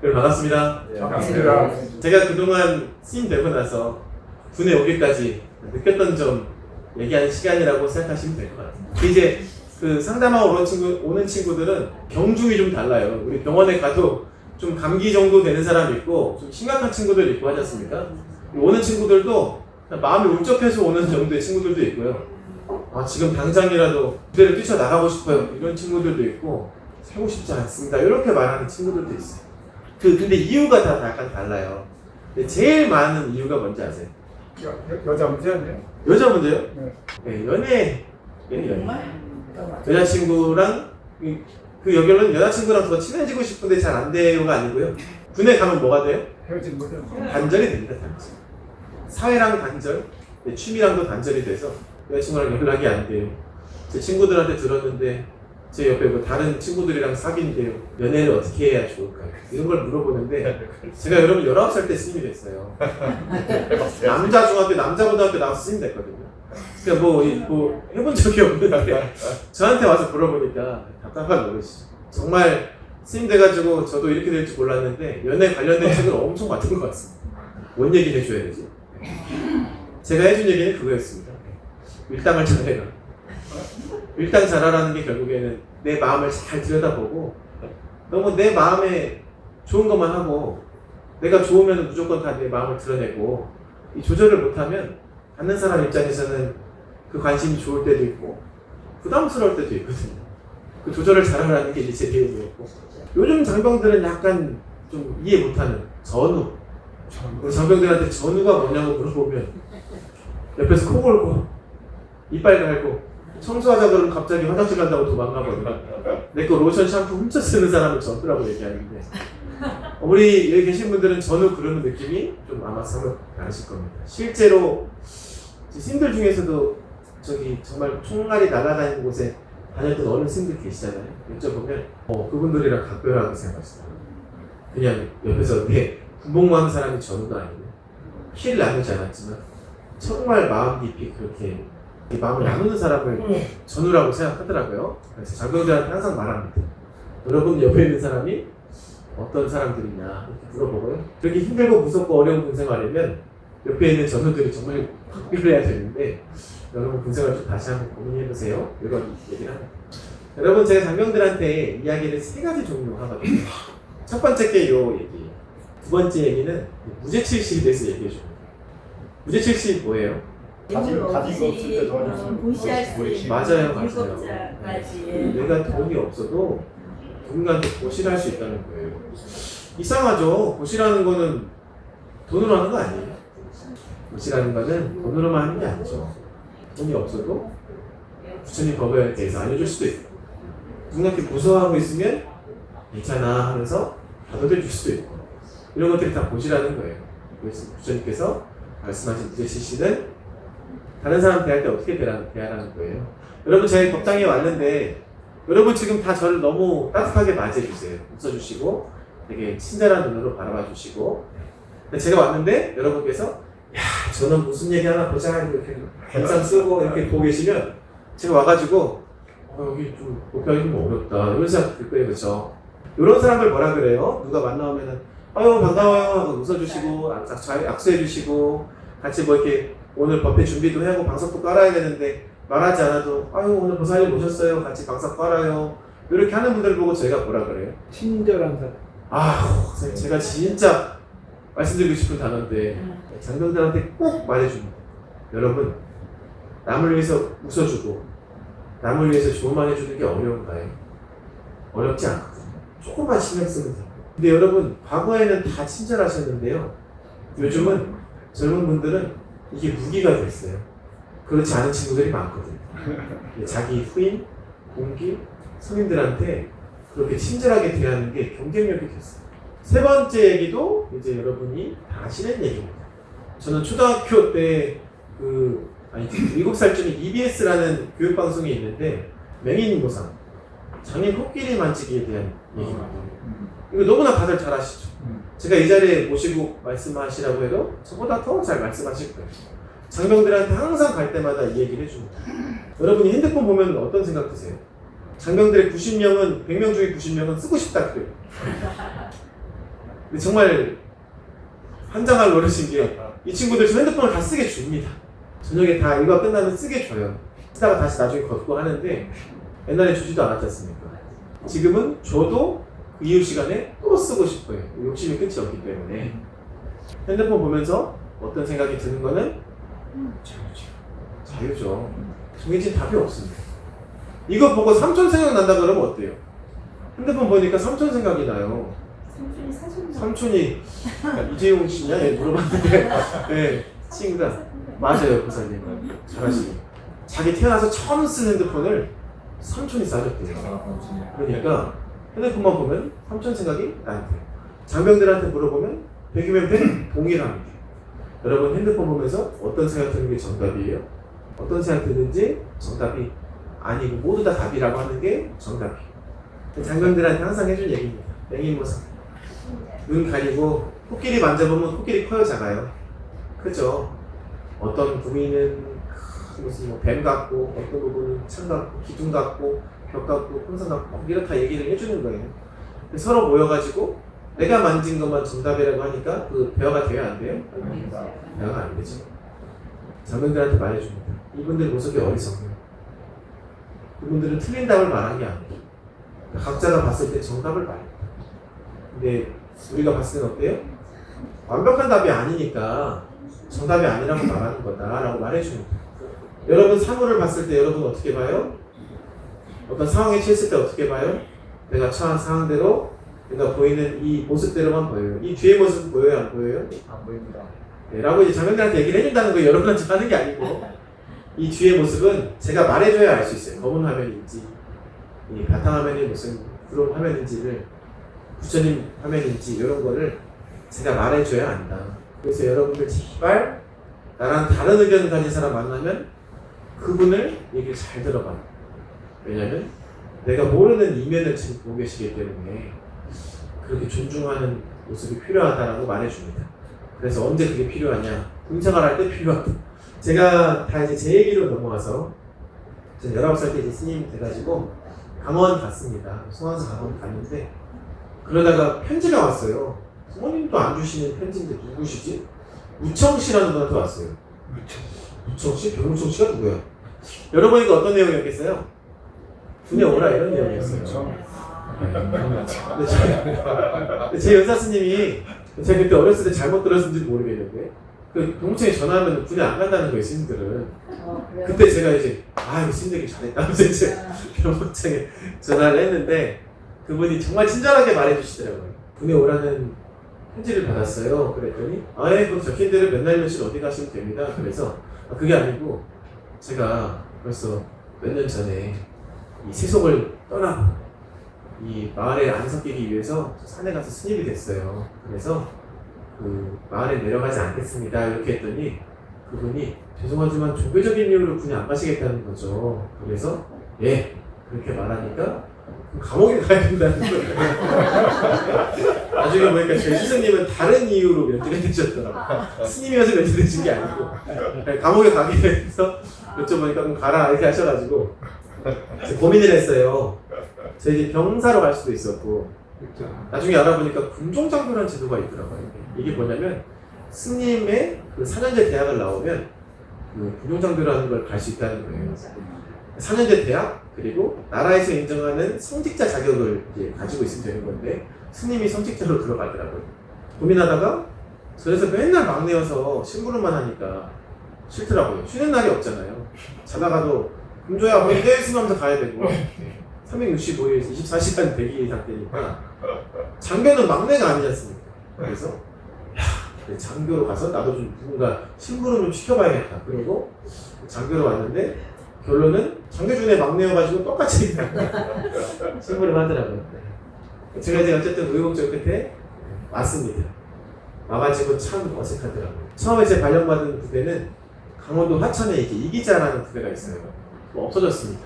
네, 반갑습니다. 네, 반갑습니다. 제가 그동안 스님 되고 나서 군에 오기까지 느꼈던 점 얘기하는 시간이라고 생각하시면 될 것 같아요. 이제 그 상담하고 오는 친구들은 경중이 좀 달라요. 우리 병원에 가도 좀 감기 정도 되는 사람 있고 좀 심각한 친구들 있고 하지 않습니까? 오는 친구들도 마음이 울적해서 오는 정도의 친구들도 있고요. 지금 당장이라도 무대를 뛰쳐나가고 싶어요. 이런 친구들도 있고 살고 싶지 않습니다. 이렇게 말하는 친구들도 있어요. 근데 이유가 다 약간 달라요. 근데 제일 많은 이유가 뭔지 아세요? 여자 문제였네요. 여자 문제요? 네. 연애. 여자친구랑 그 여결은 여자친구랑 더 친해지고 싶은데 잘 안 돼요가 아니고요. 군에 가면 뭐가 돼요? 헤어지는 거죠. 단절이 됩니다. 단절. 사회랑 단절, 취미랑도 단절이 돼서 여자친구랑 연락이 안 돼요. 제 친구들한테 들었는데 제 옆에 뭐 다른 친구들이랑 사귄대요. 연애를 어떻게 해야 좋을까요? 이런 걸 물어보는데 제가 여러분 19살 때 스님이 됐어요. 남자 중학교, 남자 고등학교 나와서 스님 됐거든요. 그러니까 뭐 해본 적이 없는데 저한테 와서 물어보니까 답답한 노릇이죠. 정말 스님 돼가지고 저도 이렇게 될 줄 몰랐는데 연애 관련된 책을 엄청 맡은 것 같습니다. 뭔 얘기 해줘야 되지? 제가 해준 얘기는 그거였습니다. 일당을 잘해라. 일당 잘하라는 게 결국에는 내 마음을 잘 들여다보고 너무 내 마음에 좋은 것만 하고 내가 좋으면 무조건 다 내 마음을 드러내고 이 조절을 못하면 받는 사람 입장에서는 그 관심이 좋을 때도 있고 부담스러울 때도 있거든요. 그 조절을 잘하라는 게 이제 제 내용이었고 요즘 장병들은 약간 좀 이해 못하는 전우. 장병들한테 전우가 뭐냐고 물어보면 옆에서 코 골고 이빨 갈고 청소하자 그러면 갑자기 화장실 간다고 도망가버리고 내 거 로션 샴푸 훔쳐 쓰는 사람을 전우라고 얘기하는데 우리 여기 계신 분들은 전우 그러는 느낌이 좀 아마 상을 나실 겁니다. 실제로 스님들 중에서도 저기 정말 총알이 날아다니는 곳에 다녔던 어느 스님들 계시잖아요. 여쭤보면 그분들이랑 각별하게 생각하시더라고요. 그냥 옆에서 내 군복무 하는 사람이 전우도 아니고 피를 나누지 않았지만 정말 마음 깊이 그렇게 마음을 나누는 사람을 전우라고 생각하더라고요. 그래서 장병들한테 항상 말합니다. 여러분 옆에 있는 사람이 어떤 사람들이냐 이렇게 물어보고요. 그렇게 힘들고 무섭고 어려운 군생활이면 옆에 있는 전우들이 정말 필요해야 되는데 여러분 군생활 좀 다시 한번 고민해보세요. 이런 얘기를 합니다. 여러분 제가 장병들한테 이야기를 3가지 종류로 하거든요. 첫 번째 게 요 얘기, 두 번째 얘기는 무죄칠식에 대해서 얘기해 줍니다. 무죄칠식 뭐예요? 가진 거 없을 때 도와주시는 무시할 수 있는 맞아요. 유급자까지. 내가 돈이 없어도 누군가한테 보실할 수 있다는 거예요. 이상하죠? 보실하는 거는 돈으로 하는 거 아니에요? 보실하는 거는 돈으로만 하는 게 아니죠. 돈이 없어도 부처님 법에 대해서 알려줄 수도 있고 누군가한테 무서워하고 있으면 괜찮아 하면서 받아들 줄 수도 있고 이런 것들이 다 보시라는 거예요. 그래서 부처님께서 말씀하신 무죄칠식은 다른 사람 대할 때 어떻게 대하라는 거예요. 여러분 저희 법당에 왔는데 여러분 지금 다 저를 너무 따뜻하게 맞이해주세요. 웃어주시고 되게 친절한 눈으로 바라봐 주시고 제가 왔는데 여러분께서 야 저는 무슨 얘기 하나 보자 이렇게 한상 쓰고 이렇게 보고 계시면 제가 와가지고 여기 좀 복귀하기 좀 어렵다 이런 생각 들 거예요. 그렇죠? 이런 사람들 뭐라 그래요? 누가 만나오면은 아유 반가워요 하고 웃어주시고 악수해주시고 같이 뭐 이렇게 오늘 법회 준비도 하고 방석도 깔아야 되는데 말하지 않아도 아유 오늘 보살님 오셨어요 같이 방석 깔아요 이렇게 하는 분들 보고 저희가 뭐라 그래요? 친절한 사람. 제가 진짜 말씀드리고 싶은 단어인데 장병들한테 꼭 말해줍니다. 여러분 남을 위해서 웃어주고 남을 위해서 좋은 말 해주는 게 어려운가요? 어렵지 않거든요. 조금만 신경 쓰면 돼요. 근데 여러분 과거에는 다 친절하셨는데요. 요즘은 젊은 분들은 이게 무기가 됐어요. 그렇지 않은 친구들이 많거든요. 자기 후임, 동기, 성인들한테 그렇게 친절하게 대하는 게 경쟁력이 됐어요. 세 번째 얘기도 이제 여러분이 다 아시는 얘기입니다. 저는 초등학교 때 7살쯤에 EBS라는 교육방송이 있는데 맹인보상, 장애인 코끼리 만지기에 대한 얘기입니다. 이거 너무나 다들 잘 아시죠? 제가 이 자리에 모시고 말씀하시라고 해도 저보다 더 잘 말씀하실 거예요. 장병들한테 항상 갈 때마다 이 얘기를 해줍니다. 여러분이 핸드폰 보면 어떤 생각 드세요? 장병들의 90명은 100명 중에 90명은 쓰고 싶다 그래요. 근데 정말 환장할 노릇인 게 이 친구들 지금 핸드폰을 다 쓰게 줍니다. 저녁에 다 일과 끝나면 쓰게 줘요. 쓰다가 다시 나중에 걷고 하는데 옛날에 주지도 않았지 않습니까? 지금은 줘도 그 이후 시간에 또 쓰고 싶어요. 욕심이 끝이 없기 때문에. 핸드폰 보면서 어떤 생각이 드는 거는 자유죠. 정해진 답이 없습니다. 이거 보고 삼촌 생각난다 그러면 어때요? 핸드폰 보니까 삼촌 생각이 나요. 삼촌이 사준 삼촌이 이재용 씨냐? 예, 물어봤는데 네, 친구가 맞아요, 고사님. 잘하시네. 자기 태어나서 처음 쓴 핸드폰을 삼촌이 싸줬대요. 그러니까 핸드폰만 보면 삼촌 생각이 나한테. 장병들한테 물어보면 100이면 100 동일합니다. 여러분 핸드폰 보면서 어떤 생각 드는 게 정답이에요? 어떤 생각 드는지 정답이 아니고 모두 다 답이라고 하는 게 정답이에요. 장병들한테 항상 해준 얘기입니다. 맹인 모습. 눈 가리고 코끼리 만져보면 코끼리 커요, 작아요? 그죠? 어떤 부위는 무슨 뭐 뱀 같고, 어떤 부분은 창 같고, 기둥 같고, 벽 같고, 풍선 같고 이렇다 얘기를 해주는 거예요. 서로 모여가지고 내가 만진 것만 정답이라고 하니까 그 대화가 돼야 안 돼요? 대화가 안 되죠. 장병들한테 말해줍니다. 이분들 모습이 어리석어요. 이분들은 틀린 답을 말한 게 아니에요. 각자가 봤을 때 정답을 말해요. 근데 우리가 봤을 때는 어때요? 완벽한 답이 아니니까 정답이 아니라고 말하는 거다라고 말해줍니다. 여러분 사물을 봤을 때 여러분 어떻게 봐요? 어떤 상황에 처했을 때 어떻게 봐요? 내가 처한 상황대로 내가 보이는 이 모습대로만 보여요. 이 뒤에 모습 보여요? 안 보여요? 안 보입니다. 네, 라고 이제 장면들한테 얘기를 해준다는 거예요. 여러분한테 하는 게 아니고 이 뒤에 모습은 제가 말해줘야 알 수 있어요. 검은 화면인지 이 바탕화면이 무슨 프롬 화면인지를 부처님 화면인지 이런 거를 제가 말해줘야 안다. 그래서 여러분들 제발 나랑 다른 의견을 가진 사람 만나면 그분을 얘기를 잘 들어봐요. 왜냐면 내가 모르는 이면을 지금 보고 계시기 때문에 그렇게 존중하는 모습이 필요하다라고 말해줍니다. 그래서 언제 그게 필요하냐? 군생활 할 때 필요하다. 제가 다 이제 제 얘기로 넘어가서 저는 19살 때 이제 스님 돼가지고 강원 갔습니다. 소환사 강원 갔는데 그러다가 편지가 왔어요. 부모님도 안 주시는 편지인데 누구시지? 우청 씨라는 분한테 왔어요. 우청 씨? 병우청 씨가 누구야? 열어보니까 어떤 내용이었겠어요? 군에 오라 이런 내용이었어요. 근데 제 연사 스님이 제가 그때 어렸을 때 잘못 들었는지 모르겠는데 그 병우청에 전화하면 군에 안 간다는 거예요, 스님들은. 그때 제가 이제 이 스님들이 잘했다면서 이제 병우청에 전화를 했는데 그분이 정말 친절하게 말해주시더라고요. 군에 오라는 편지를 받았어요. 그랬더니 그럼 적힌 대로 몇 날 며칠 어디 가시면 됩니다. 그래서 그게 아니고 제가 벌써 몇 년 전에 이 세속을 떠나고 이 마을에 안 섞이기 위해서 산에 가서 스님이 됐어요. 그래서 그 마을에 내려가지 않겠습니다. 이렇게 했더니 그분이 죄송하지만 종교적인 이유로 군에 안 가시겠다는 거죠. 그래서 그렇게 말하니까 감옥에 가야 된다는 거예요. 나중에 보니까 저희 스승님은 다른 이유로 면제가 되셨더라고요. 스님이어서 면제되신 게 아니고 감옥에 가게 돼서 여쭤보니까 그럼 가라 이렇게 하셔가지고 고민을 했어요. 저희 병사로 갈 수도 있었고 나중에 알아보니까 군종장교라는 제도가 있더라고요. 이게 뭐냐면 스님의 그 4년제 대학을 나오면 그 군종장교라는 걸 갈 수 있다는 거예요. 4년제 대학 그리고 나라에서 인정하는 성직자 자격을 이제 가지고 있으면 되는 건데 스님이 성직자로 들어가더라고요. 고민하다가 그래서 맨날 막내여서 심부름만 하니까 싫더라고요. 쉬는 날이 없잖아요. 자다가도 금조야 거의 떼쓰면서 가야 되고 365일 24시간 대기 상태니까 장교는 막내가 아니지 않습니까? 그래서 장교로 가서 나도 좀 누군가 심부름 좀 시켜봐야겠다. 그리고 장교로 왔는데 결론은 장교 중에 막내여가지고 똑같이 심부름 하더라고요. 제가 이제 어쨌든 의욕적 끝에 왔습니다. 와가지고 참 어색하더라고요. 처음에 제 발령받은 부대는 강원도 화천에 이제 이기자라는 부대가 있어요. 없어졌습니다.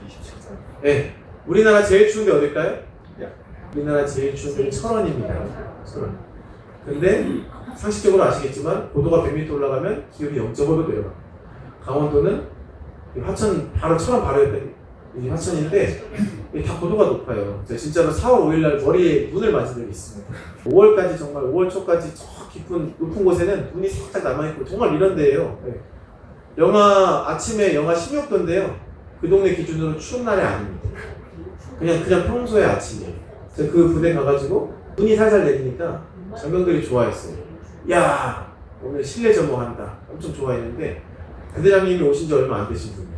네. 우리나라 제일 추운 게 어딜까요? 우리나라 제일 추운 게 철원입니다. 철원. 근데 상식적으로 아시겠지만 고도가 100m 올라가면 기온이 0.5도 내려갑니다. 강원도는 화천 바로 철원 바로 옆에 이 화천인데 이게 다 고도가 높아요. 제가 진짜로 4월 5일 날 머리에 눈을 맞은 적이 있습니다. 5월까지 정말 5월 초까지 저 깊은 높은 곳에는 눈이 살짝 남아있고 정말 이런 데예요. 네. 아침에 영하 16도인데요. 그 동네 기준으로 추운 날이 아닙니다. 그냥 평소의 아침이에요. 제가 그 부대 가가지고 눈이 살살 내리니까 장병들이 좋아했어요. 야, 오늘 실내 점호한다. 엄청 좋아했는데 부대장님이 오신 지 얼마 안 되신 분이에요.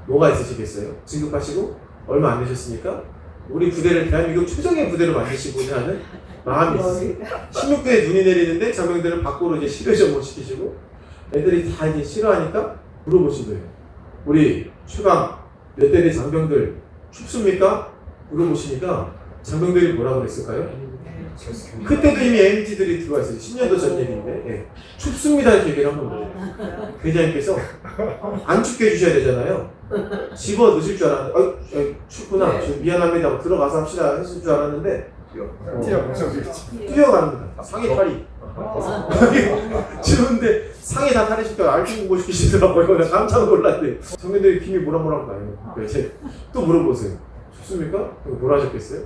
뭐가 있으시겠어요? 진급하시고 얼마 안 되셨으니까 우리 부대를 대한민국 최정예 부대로 만드시고자 하는 마음이 있으세요. 16도에 눈이 내리는데 장병들은 밖으로 이제 실내 점호 시키시고 애들이 다 이제 싫어하니까 물어보신 거예요. 우리 최강 몇 대대 장병들 춥습니까? 물어보시니까 장병들이 뭐라고 그랬을까요? 그때도 이미 MT들이 들어와 있어요. 10년도 전 얘기인데 예. 춥습니다 이렇게 얘기를 한 거예요. 회장님께서 안 춥게 해주셔야 되잖아요. 집어 넣으실 줄 알았는데 춥구나 미안합니다 하고 들어가서 합시다 했을 줄 알았는데 뛰어갑니다. 상의 탈이 추운데 상의 다 탈이시니까 알통 공고 시키시더라고요. 내가 깜짝 놀랐는데 성인들이 김이 뭐라고 나요. 그래서 또 물어보세요. 춥습니까? 뭐라 하셨겠어요?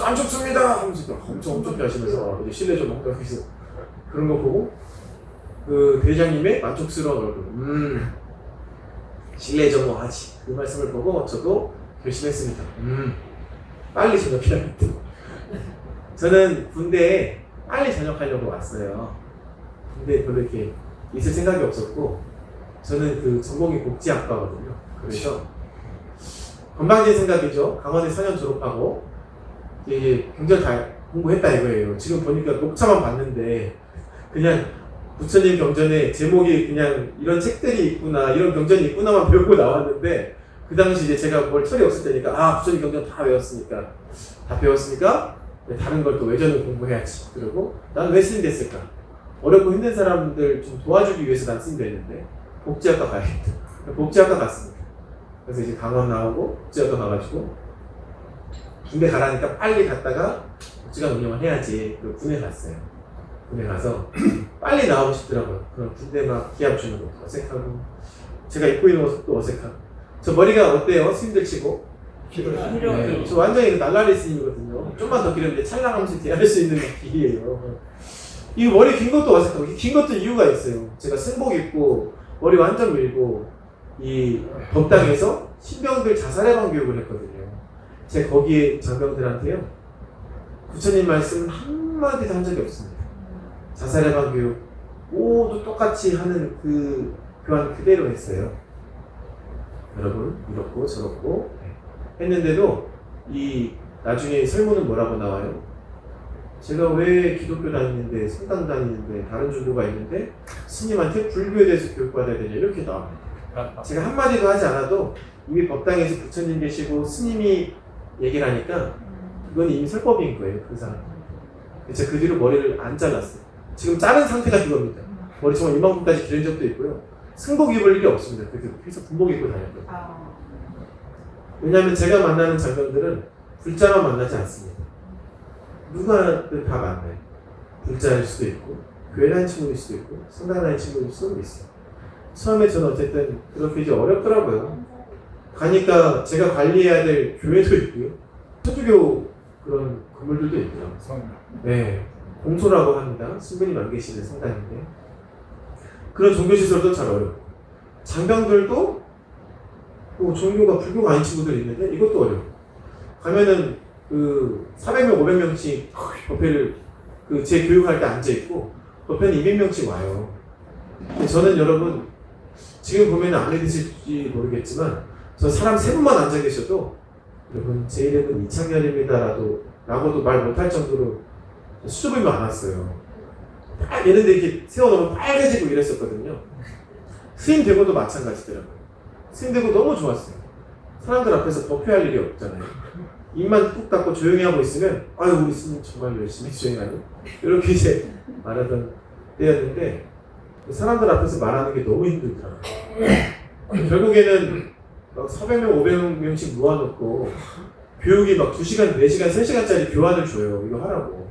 안 춥습니다 하면서 엄청 하시면서 이제 실내 좀 하고 있어. 그런 거 보고 그 대장님의 만족스러운 얼굴 실내 점호 하지 그 말씀을 보고 저도 결심했습니다. 빨리 전역해야겠다. 저는 군대에 빨리 전역하려고 왔어요. 근데 별로 이렇게 있을 생각이 없었고 저는 그 전공이 복지학과거든요. 그래서 건방진 생각이죠. 강원에 4년 졸업하고 이제 경절 다 공부했다 이거예요. 지금 보니까 녹차만 봤는데 그냥 부처님 경전에 제목이 그냥 이런 책들이 있구나 이런 경전이 있구나만 배우고 나왔는데 그 당시 이제 제가 뭘 철이 없을 때니까 부처님 경전 다 배웠으니까 다른 걸 또 외전을 공부해야지. 그리고 난 왜 스님 됐을까? 어렵고 힘든 사람들 좀 도와주기 위해서 난 스님 됐는데 복지학과 가야겠다. 복지학과 갔습니다. 그래서 이제 강원 나오고 복지학과 가가지고 군대 가라니까 빨리 갔다가 복지관 운영을 해야지. 그리고 군에 갔어요. 군에 가서 빨리 나오고 싶더라고요. 그럼 군대 막 기합 주는 것도 어색하고 제가 입고 있는 모습도 어색하고 저 머리가 어때요? 스님들 치고? 네, 저 완전히 날라리 스님이거든요. 좀만 더 길으면 찰랑하면서 대할 수 있는 길이에요. 이 머리 긴 것도 어색하고 긴 것도 이유가 있어요. 제가 승복 입고 머리 완전 밀고 이 법당에서 신병들 자살예방 교육을 했거든요. 제가 거기에 장병들한테요 부처님 말씀 한마디도 한 적이 없습니다. 자살예방 교육 모두 똑같이 하는 그 교환 그대로 했어요. 여러분 이렇고 저렇고 했는데도 이 나중에 설문은 뭐라고 나와요? 제가 왜 기독교 다니는데 성당 다니는데 다른 종교가 있는데 스님한테 불교에 대해서 교육받아야 되냐 이렇게 나옵니다. 제가 한마디도 하지 않아도 이미 법당에서 부처님 계시고 스님이 얘기를 하니까 그건 이미 설법인 거예요. 그 사람. 제가 그 뒤로 머리를 안 잘랐어요. 지금 자른 상태가 이겁니다. 머리 정말 이만큼까지 기른 적도 있고요. 승복 입을 일이 없습니다. 그래서 군복 입고 다녔거든요. 왜냐하면 제가 만나는 장병들은 불자만 만나지 않습니다. 누구나들 다 만나요. 불자일 수도 있고 교회 다니는 친구일 수도 있고 성당 다니는 친구일 수도 있어요. 처음에 저는 어쨌든 그렇게 이제 어렵더라고요. 가니까 제가 관리해야 될 교회도 있고요. 천주교 그런 건물들도 있고요. 네, 공소라고 합니다. 신부님 안 계시는 성당인데 그런 종교시설도 잘 어렵고 장병들도 또 종교가 불교가 아닌 친구들이 있는데 이것도 어려워. 가면은 그 400명, 500명씩 법회를 그 제 교육할 때 앉아 있고 법회는 200명씩 와요. 저는 여러분 지금 보면 안 해드실지 모르겠지만 저 사람 3분만 앉아 계셔도 여러분 제 이름은 이창렬입니다라도 라고도 말 못할 정도로 수줍음이 많았어요. 얘네들 이렇게 세워놓으면 빨개지고 이랬었거든요. 스님 되고도 마찬가지더라고요. 스님 되고 너무 좋았어요. 사람들 앞에서 법회할 일이 없잖아요. 입만 꾹 닫고 조용히 하고 있으면 아유 우리 스님 정말 열심히 조용하네 이렇게 이제 말하던 때였는데 사람들 앞에서 말하는 게 너무 힘들더라고요. 결국에는 막 400명, 500명씩 모아놓고 교육이 막 2시간, 4시간, 3시간짜리 교환을 줘요. 이거 하라고.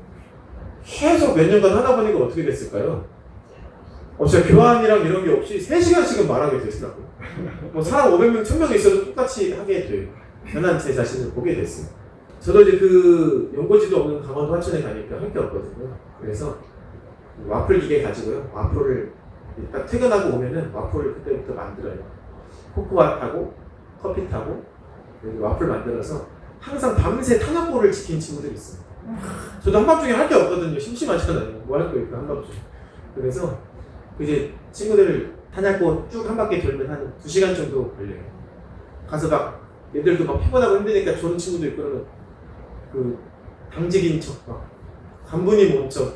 계속 몇 년간 하다 보니까 어떻게 됐을까요? 제가 교환이랑 이런 게 없이 3시간씩은 말하게 되더라고요. 뭐 사람 500명, 1000명 있어도 똑같이 하게 돼요. 편한 제 자신을 보게 됐어요. 저도 이제 그 연고지도 없는 강원도 화천에 가니까 할 게 없거든요. 그래서 와플 기계 가지고요. 와플을 딱 퇴근하고 오면은 와플을 그때부터 만들어요. 코코아 타고 커피 타고 와플 만들어서 항상 밤새 탄약고를 지킨 친구들이 있어요. 저도 한밤중에 할 게 없거든요. 심심하잖아요. 뭐 할 거 있고 한밤중에. 그래서 이제 친구들을 탄약고 쭉 한 바퀴 돌면 한 2시간 정도 걸려요. 가서 막 얘들도 막 피곤하고 힘드니까 좋은 친구도 있고 그러면 그 당직인 척 막 간분이 모은 척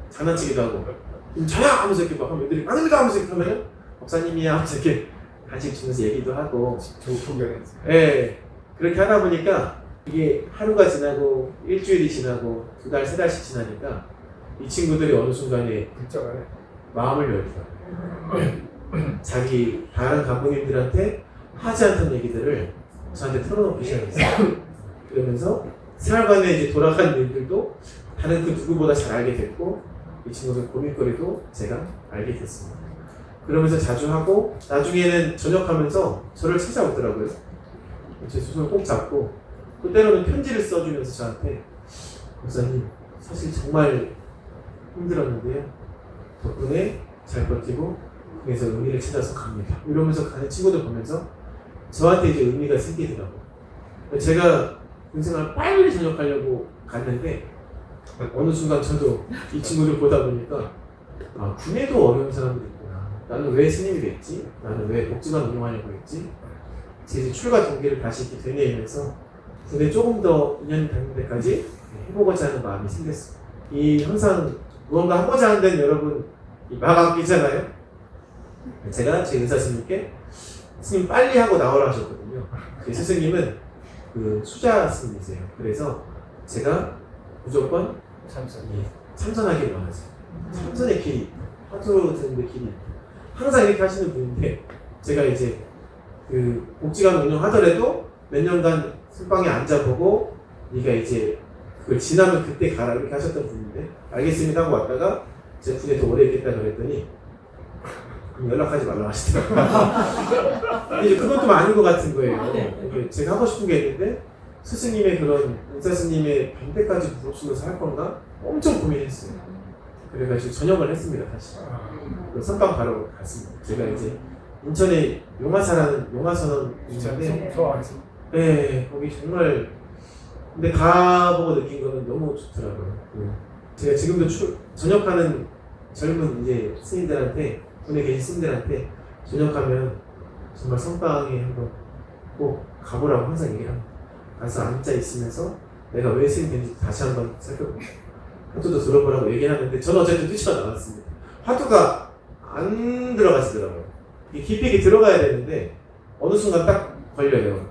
장난치기도 하고 저야 하면서 이렇게 막 하면 애들이 아닙니다 하면서 이렇게 하면은 목사님이야 하면서 이렇게 간식 주면서 얘기도 하고 예, 그렇게 하다 보니까 이게 하루가 지나고 일주일이 지나고 2달, 3달씩 지나니까 이 친구들이 어느 순간에 마음을 열더라고요. 자기 다른 감독님들한테 하지 않던 얘기들을 저한테 털어놓기 시작했어요. 그러면서 생활관에 이제 돌아간 일들도 다른 그 누구보다 잘 알게 됐고 이 친구들 고민거리도 제가 알게 됐습니다. 그러면서 자주 하고 나중에는 전역하면서 저를 찾아오더라고요. 제 손을 꼭 잡고 또 때로는 편지를 써주면서 저한테 목사님 사실 정말 힘들었는데요. 덕분에 잘 버티고 그래서 의미를 찾아서 갑니다. 이러면서 가는 친구들 보면서 저한테 이제 의미가 생기더라고요. 제가 군생활 빨리 전역하려고 갔는데 어느 순간 저도 이 친구들 보다 보니까 아, 군에도 어려운 사람들이 있구나. 나는 왜 스님이 됐지? 나는 왜 복지관 운영하려고 했지? 제 이제 출가 동기를 다시 이렇게 되뇌이면서 군에 조금 더 2년 다닐 때까지 해보고자 하는 마음이 생겼어요. 이 항상 무언가 하고자 하는 데는 여러분 이 마감기잖아요. 제가 제 의사 스님께 스님 빨리 하고 나오라 하셨거든요. 제 스승님은 그 수자 스님이세요. 그래서 제가 무조건 참선하기를 원하세요. 참선의 길이 화두로 드는데 길이 항상 이렇게 하시는 분인데 제가 이제 그 복지관 운영하더라도 몇 년간 술방에 앉아보고 네가 이제 그걸 지나면 그때 가라 이렇게 하셨던 분인데 알겠습니다 하고 왔다가 제 군에 더 오래 있겠다 그랬더니 연락하지 말라고 하시더라고요. 이제 그건 좀 아닌 것 같은 거예요. 제가 하고 싶은 게 있는데 스승님의 그런 의사 스님의 반대까지 무릅쓰면서 할 건가 엄청 고민했어요. 그래가지고 전역을 했습니다. 다시 선방 바로 갔습니다. 제가 이제 인천에 용화사라는 용화선언 있는데 네, 거기 정말 근데 가보고 느낀 거는 너무 좋더라고요. 제가 지금도 전역하는 젊은 이제 스님들한테 군에 계신 스님들한테 전역하면 정말 선방에 한번 꼭 가보라고 항상 얘기를 합니다. 가서 앉아 있으면서 내가 왜 스님 된지 다시 한번 살펴보고 화두도 들어보라고 얘기하는데 저는 어쨌든 뛰쳐나왔습니다. 화두가 안 들어가시더라고요. 이게 깊이 들어가야 되는데 어느 순간 딱 걸려요.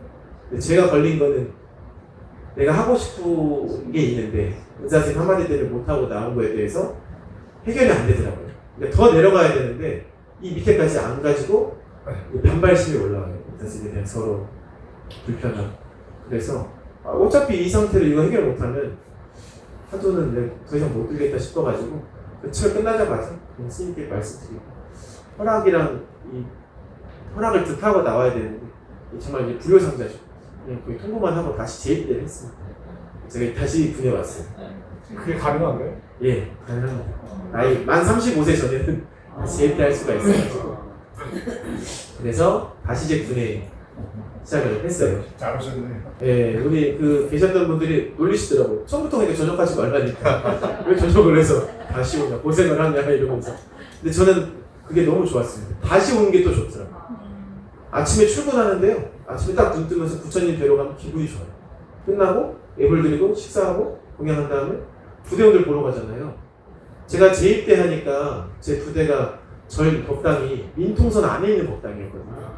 근데 제가 걸린 거는 내가 하고 싶은 게 있는데 의사선생님 한마디 때문에 못하고 나온 거에 대해서 해결이 안 되더라고요. 그러니까 더 내려가야 되는데 이 밑에까지 안 가지고 반발심이 올라와요. 의사선생님에 대한 서로 불편함. 그래서 어차피 이 상태로 이거 해결 못하면 화두는 더 이상 못 들겠다 싶어가지고 그 철 끝나자마자 그냥 스님께 말씀드리고 허락이랑 이 허락을 득하고 나와야 되는데 정말 이제 불효상자죠. 그냥 거의 통보만 하고 다시 재입대를 했습니다. 제가 다시 군에 왔어요. 그게 가능한가요? 예, 가능합니다. 나이 만 35세 전에는 다시 재입대할 수가 있어가지고 그래서 다시 이제 군에 시작을 했어요. 잘하셨네요. 예, 우리 그 계셨던 분들이 놀리시더라고요. 처음부터 그러니까 전역하지 말라니까 왜 전역을 해서 다시 오냐 고생을 하냐 이러면서. 근데 저는 그게 너무 좋았습니다. 다시 오는 게 또 좋더라고요. 아침에 출근하는데요. 아침에 딱 눈 뜨면서 부처님 뵈러 가면 기분이 좋아요. 끝나고 예불 드리고 식사하고 공양한 다음에 부대원들 보러 가잖아요. 제가 재입대 하니까 제 부대가 저희 법당이 민통선 안에 있는 법당이었거든요.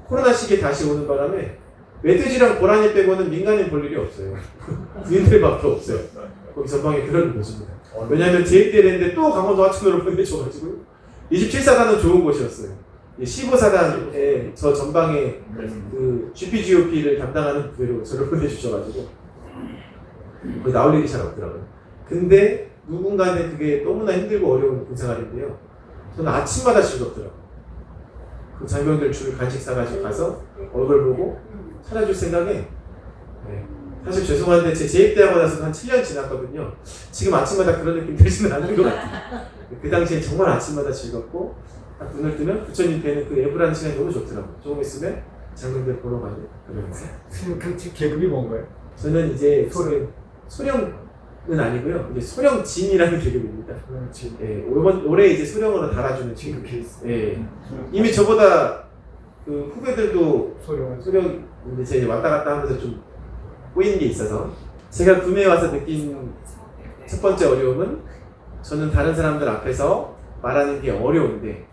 코로나 시기에 다시 오는 바람에 멧돼지랑 고라니 빼고는 민간인 볼 일이 없어요. 군인들밖에 없어요. 거기 전방에 그런 곳입니다. 왜냐하면 재입대를 했는데 또 강원도 하천으로 보내줘가지고 27사단은 좋은 곳이었어요. 15사단에 저 전방에 그 GPGOP를 담당하는 부대로 저를 보내주셔가지고 거기 나올 일이 잘 없더라고요. 근데 누군가는 그게 너무나 힘들고 어려운 군생활인데요. 저는 아침마다 즐겁더라고요. 그 장병들 줄 간식 사가지고 가서 얼굴 보고 찾아줄 생각에 네. 사실 죄송한데 제 재입대하고 나서 한 7년 지났거든요. 지금 아침마다 그런 느낌 들지는 않는 것 같아요. 그 당시엔 정말 아침마다 즐겁고 딱 눈을 뜨면 부처님 뵈는 그 애부라는 시간이 너무 좋더라고요. 조금 있으면 장병들 보러 가고 그러면서 그 계급이 뭔가요? 저는 이제 소령. 소령은 아니고요. 이제 소령진이라는 계급입니다. 그렇지. 예, 올해 이제 소령으로 달아주는 지금 친구. 케이스. 예, 이미 저보다 그 후배들도 소령. 소령 이제 제가 왔다 갔다 하면서 좀 꼬이는 게 있어서 제가 구매해 와서 느낀 첫 번째 어려움은 저는 다른 사람들 앞에서 말하는 게 어려운데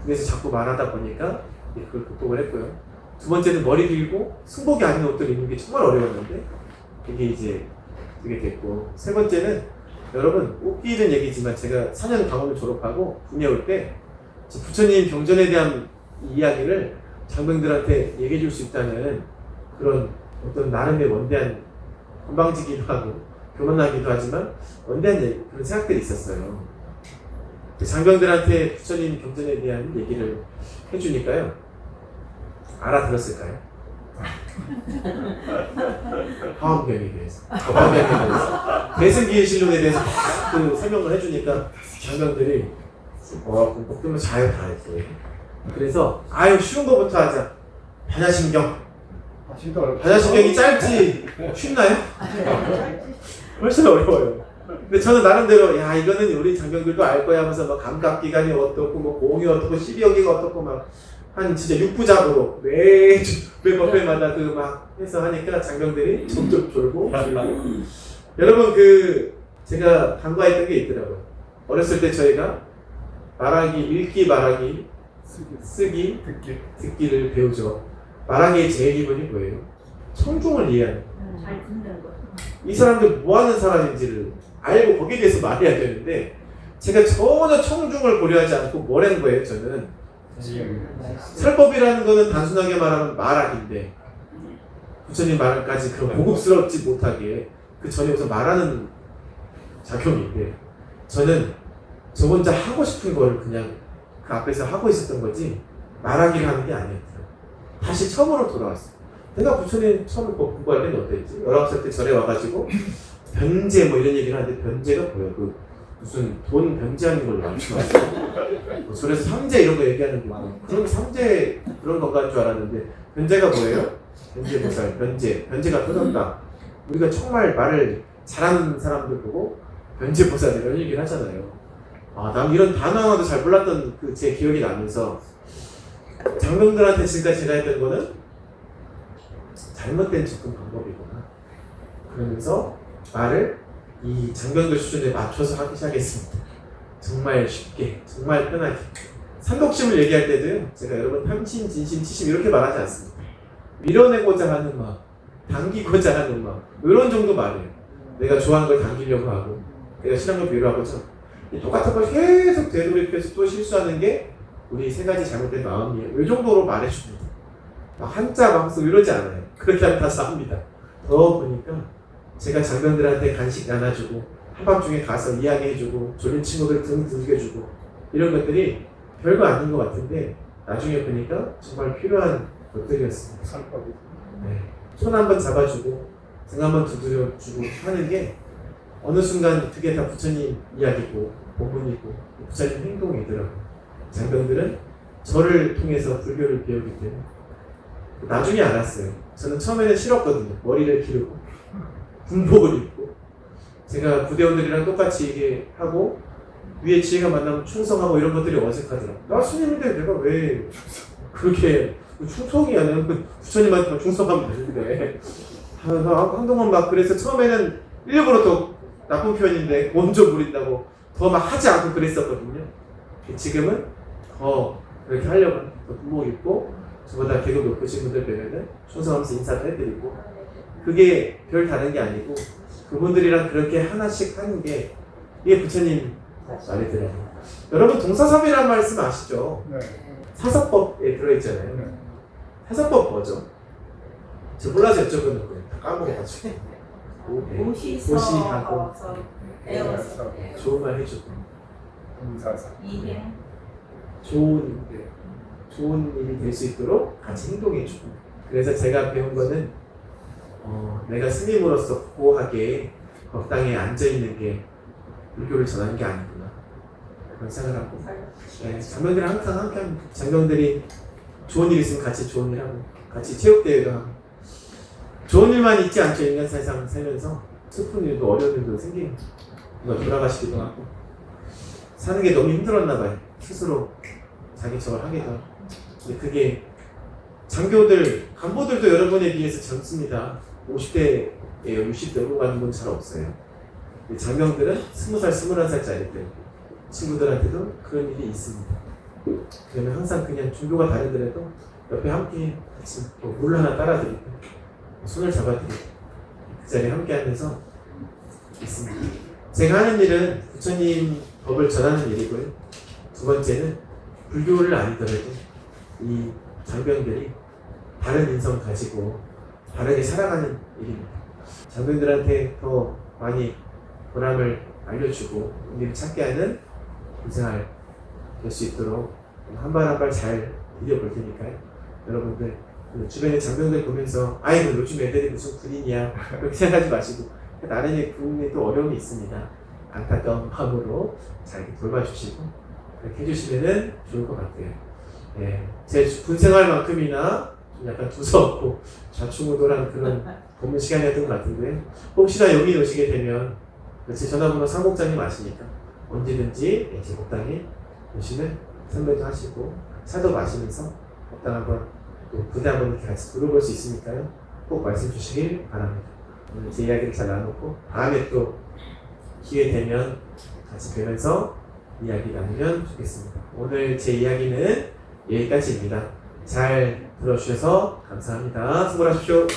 그래서 자꾸 말하다 보니까 그걸 극복을 했고요. 두 번째는 머리 길고 승복이 아닌 옷들 입는 게 정말 어려웠는데 이게 이제 그게 됐고 세 번째는 여러분 웃기는 얘기지만 제가 4년 강원을 졸업하고 군에 올 때 부처님 경전에 대한 이야기를 장병들한테 얘기해 줄 수 있다는 그런 어떤 나름의 원대한 건방지기도 하고 교만하기도 하지만 원대한 그런 생각들이 있었어요. 장병들한테 부처님 경전에 대한 얘기를 해주니까요. 알아들었을까요? 화엄경에 대해서, 화엄경에 대해서, 대승기일실론에 대해서 그 설명을 해주니까 장병들이 그러면 잘 다 했어요. 그래서 아유 쉬운 거부터 하자. 반야신경. 반야신경이 짧지 쉽나요? 훨씬 어려워요. 근데 저는 나름대로 야 이거는 우리 장병들도 알 거야 하면서 막 감각기관이 어떻고 뭐 공이 어떻고 12여기가 어떻고 막 한 진짜 6부작으로 매 법회마다 그 막 해서 하니까 장병들이 점점 졸고 여러분 그 제가 간과했던 게 있더라고요. 어렸을 때 저희가 말하기, 읽기, 말하기, 쓰기, 듣기를 배우죠. 말하기의 제일 기본이 뭐예요? 청중을 이해하는 거예요. 잘 듣는 거. 이 사람들 뭐 하는 사람인지를 알고 거기에 대해서 말해야 되는데 제가 전혀 청중을 고려하지 않고 뭘 한 거예요, 저는. 설법이라는 거는 단순하게 말하면 말하기인데 부처님 말까지 그런 고급스럽지 못하게 그 전에 우선 말하는 작용인데 저는 저 혼자 하고 싶은 걸 그냥 그 앞에서 하고 있었던 거지 말하기를 하는 게 아니었어요. 다시 처음으로 돌아왔어요. 내가 부처님 처음 공부할 때는 어땠지? 19살 때 절에 와가지고 변제 뭐 이런 얘기를 하는데 변제가 뭐야? 그 무슨 돈 변제하는 걸로 알고 있어요. 절에서 삼재 이런 거 얘기하는 게 그런 삼재 그런 건가 줄 알았는데 변제가 뭐예요? 변제보살, 변제가 터졌다. 우리가 정말 말을 잘하는 사람들 보고 변제보살 이런 얘기를 하잖아요. 아, 난 이런 단어 하나도 잘 몰랐던 그 제 기억이 나면서 장병들한테 지금까지 제가 했던 거는 잘못된 접근 방법이구나. 그러면서 말을 이 장병들 수준에 맞춰서 하기 시작했습니다. 정말 쉽게, 정말 편하게. 산독심을 얘기할 때도요, 제가 여러분 탐심, 진심, 치심 이렇게 말하지 않습니다. 밀어내고자 하는 마음, 당기고자 하는 마음, 이런 정도 말이에요. 내가 좋아하는 걸 당기려고 하고, 내가 싫어하는 걸 미워하고죠. 똑같은 걸 계속 되돌이켜서 또 실수하는 게 우리 세 가지 잘못된 마음이에요. 이 정도로 말해줍니다. 막 한자 방송 이러지 않아요. 그렇게 하면 다 싸웁니다. 더 보니까 제가 장병들한테 간식 나눠주고 한밤중에 가서 이야기해주고 졸린 친구들 등 들겨주고 이런 것들이 별거 아닌 것 같은데 나중에 보니까 정말 필요한 것들이었습니다. 네. 손 한번 잡아주고 등 한번 두드려주고 하는 게 어느 순간 그게 다 부처님 이야기고 본문이고 부처님 행동이더라고요. 장병들은 저를 통해서 불교를 배우기 때문에 나중에 알았어요. 저는 처음에는 싫었거든요. 머리를 기르고 군복을 입고 제가 부대원들이랑 똑같이 얘기하고 위에 지혜가 만나면 충성하고 이런 것들이 어색하더라고요. 나 스님인데 내가 왜 그렇게 충성이 아니라 부처님한테 충성하면 되는데 한동안 막 그래서 처음에는 일부러 더 나쁜 표현인데 원조 부린다고 더 막 하지 않고 그랬었거든요. 지금은 더 그렇게 하려고 더 군복 입고 저보다 계급 높으신 분들 뵈면은 충성하면서 인사도 해드리고 그게 별 다른 게 아니고 그분들이랑 그렇게 하나씩 하는 게 이게 부처님 말이더라고요. 여러분 동사섭이라는 말씀 아시죠? 네. 사섭법에 들어있잖아요. 네. 사섭법 뭐죠? 저 몰라서 여쭤보는 거예요. 다 까먹어가지고. 옷이 하고 서서 에어서 좋은 말 해주고 동사사. 이행 좋은 일이 될 수 있도록 같이 행동해주고. 그래서 제가 배운 거는 내가 스님으로서 고고하게 법당에 앉아있는 게 불교를 전하는 게 아니구나 그런 생각을 하고, 네, 장병들이 항상 함께합니다. 장병들이 좋은 일 있으면 같이 좋은 일 하고 같이 체육대회도 하고, 좋은 일만 있지 않죠. 인간 세상 살면서 슬픈 일도 어려운 일도 생기고 누가 돌아가시기도 하고 사는 게 너무 힘들었나 봐요. 스스로 자기 처벌 하기도 하고. 근데 그게 장교들, 간부들도 여러분에 비해서 젊습니다. 50대예요. 60대 후반은 분 잘 없어요. 근데 장병들은 20살, 21살짜리들 친구들한테도 그런 일이 있습니다. 그러면 항상 그냥 종교가 다르더라도 옆에 함께 같이 물 하나 따라드리고 손을 잡아드리고 그 자리에 함께 하면서 있습니다. 제가 하는 일은 부처님 법을 전하는 일이고요. 두 번째는 불교를 아니더라도 이 장병들이 바른 인성 가지고 바르게 살아가는 일입니다. 장병들한테 더 많이 보람을 알려주고 의미를 찾게 하는 인생활 될 수 있도록 한 발 한 발 잘 디뎌볼 테니까요. 여러분들 주변에 장병들 보면서 아이고 요즘 애들이 무슨 군인이야 그렇게 생각하지 마시고 나름의 군인에 또 어려움이 있습니다. 안타까운 마음으로 잘 이렇게 돌봐주시고 그렇게 해주시면 좋을 것 같아요. 예, 제 군생활만큼이나 좀 약간 두서없고 좌충우돌한 그런 법문 시간이었던 것 같은데, 혹시나 여기 오시게 되면 제 전화번호 상목장님 아시니까 언제든지 제 법당에 오시면 선배도 하시고 차도 마시면서 법당 한번 또 부대 한번 이렇게 같이 들어볼 수 있으니까요. 꼭 말씀 주시길 바랍니다. 오늘 제 이야기를 잘 나눴고 다음에 또 기회 되면 같이 뵈면서 이야기 나누면 좋겠습니다. 오늘 제 이야기는 여기까지입니다. 잘 들어주셔서 감사합니다. 수고하십시오.